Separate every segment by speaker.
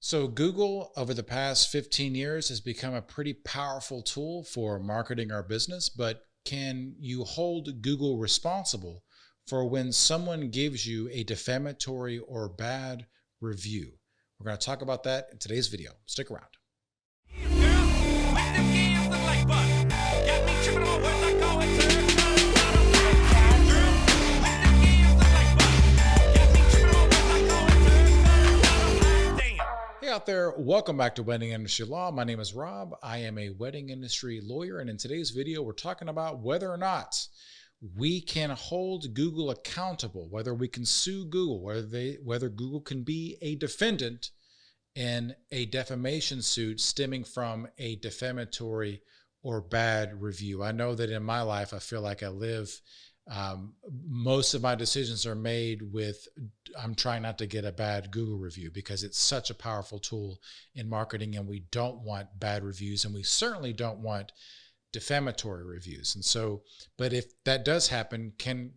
Speaker 1: So Google over the past 15 years has become a pretty powerful tool for marketing our business, but can you hold Google responsible for when someone gives you a defamatory or bad review? We're going to talk about that in today's video. Stick around. Hey out there, welcome back to Wedding Industry Law. My name is Rob. I am a wedding industry lawyer, and in today's video, we're talking about whether or not we can hold Google accountable, whether we can sue Google, whether Google can be a defendant in a defamation suit stemming from a defamatory or bad review. I know that in my life, I feel like I live, most of my decisions are made with, I'm trying not to get a bad Google review because it's such a powerful tool in marketing, and we don't want bad reviews, and we certainly don't want defamatory reviews. And so, but if that does happen, can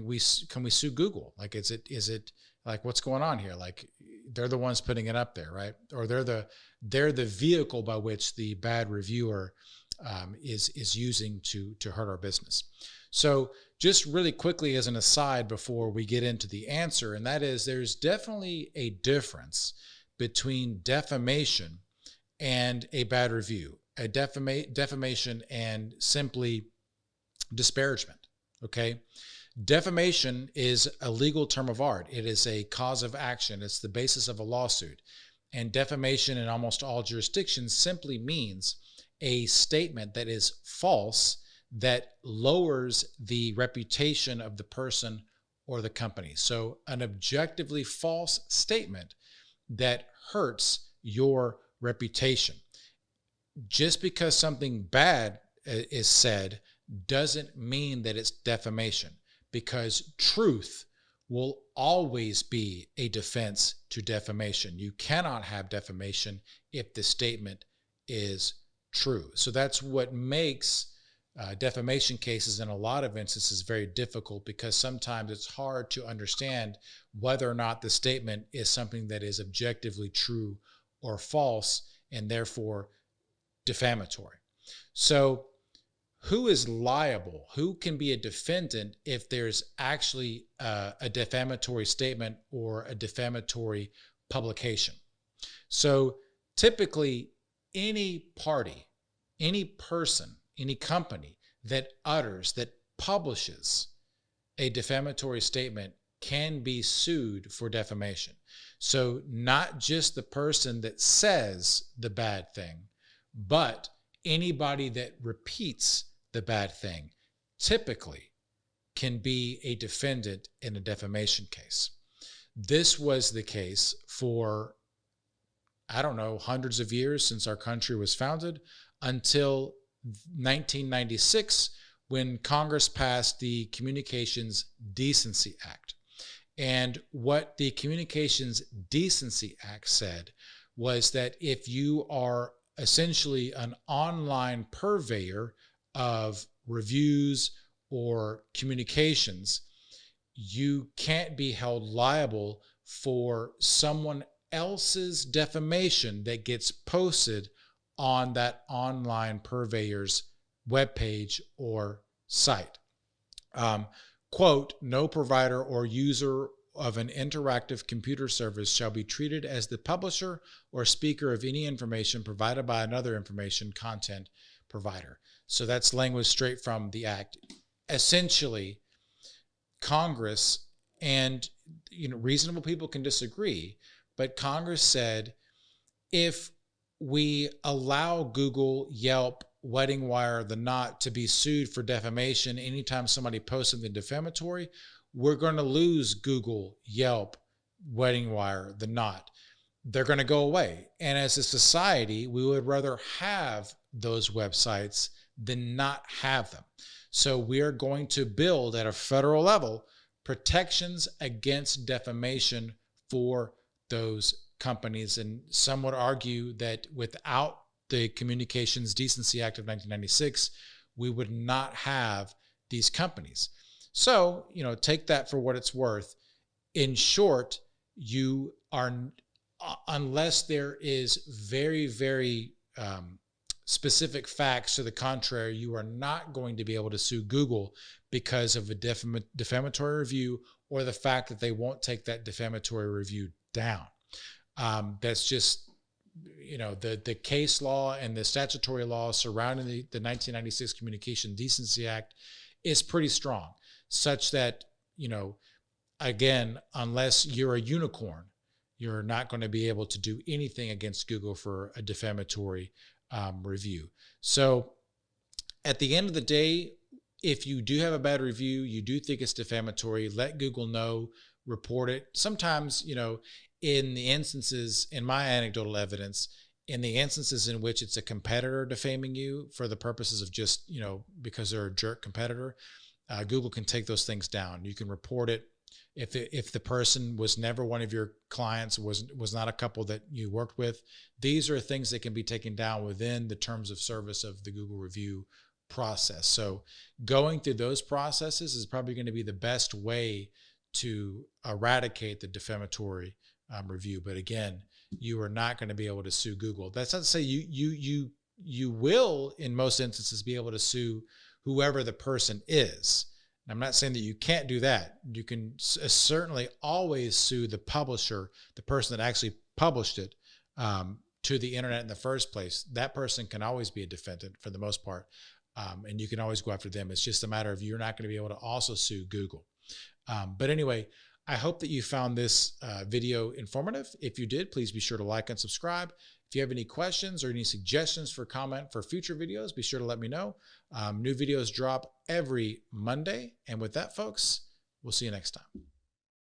Speaker 1: we sue Google? Like, is it like, what's going on here? Like, they're the ones putting it up there, right? Or they're the vehicle by which the bad reviewer is using to hurt our business. So just really quickly as an aside before we get into the answer, and that is there's definitely a difference between defamation and a bad review, a defamation and simply disparagement, okay? Defamation is a legal term of art. It is a cause of action. It's the basis of a lawsuit. And defamation in almost all jurisdictions simply means a statement that is false that lowers the reputation of the person or the company. So an objectively false statement that hurts your reputation. Just because something bad is said doesn't mean that it's defamation, because truth will always be a defense to defamation. You cannot have defamation if the statement is true. So that's what makes defamation cases in a lot of instances very difficult, because sometimes it's hard to understand whether or not the statement is something that is objectively true or false, and therefore defamatory. So who is liable? Who can be a defendant if there's actually a defamatory statement or a defamatory publication? So typically any party, any person, any company that publishes a defamatory statement can be sued for defamation. So not just the person that says the bad thing, but anybody that repeats the bad thing typically can be a defendant in a defamation case. This was the case for, I don't know, hundreds of years since our country was founded, until 1996, when Congress passed the Communications Decency Act. And what the Communications Decency Act said was that if you are essentially an online purveyor of reviews or communications, you can't be held liable for someone else's defamation that gets posted on that online purveyor's webpage or site. Quote, no provider or user of an interactive computer service shall be treated as the publisher or speaker of any information provided by another information content provider. So that's language straight from the act. Essentially, Congress, and reasonable people can disagree, but Congress said if we allow Google, Yelp, Wedding Wire, The Knot to be sued for defamation anytime somebody posts something defamatory, we're going to lose Google, Yelp, Wedding Wire, The Knot. They're going to go away. And as a society, we would rather have those websites than not have them. So we are going to build at a federal level protections against defamation for those companies. And some would argue that without the Communications Decency Act of 1996, we would not have these companies. So, take that for what it's worth. In short, you are unless there is very, very specific facts to the contrary, you are not going to be able to sue Google because of a defamatory review or the fact that they won't take that defamatory review down. That's just, the case law and the statutory law surrounding the 1996 Communications Decency Act is pretty strong, such that, again, unless you're a unicorn, you're not going to be able to do anything against Google for a defamatory review. So at the end of the day, if you do have a bad review, you do think it's defamatory, let Google know, report it. Sometimes, in the instances, in my anecdotal evidence, in the instances in which it's a competitor defaming you for the purposes of just, because they're a jerk competitor, Google can take those things down. You can report it. If the person was never one of your clients, was not a couple that you worked with, these are things that can be taken down within the terms of service of the Google review process. So going through those processes is probably going to be the best way to eradicate the defamatory review. But again, you are not going to be able to sue Google. That's not to say you will, in most instances, be able to sue whoever the person is. I'm not saying that you can't do that. You can certainly always sue the publisher, the person that actually published it to the internet in the first place. That person can always be a defendant for the most part, and you can always go after them. It's just a matter of you're not going to be able to also sue Google. But anyway, I hope that you found this video informative. If you did, please be sure to like and subscribe. If you have any questions or any suggestions for comment for future videos, be sure to let me know. New videos drop every Monday. And with that, folks, we'll see you next time.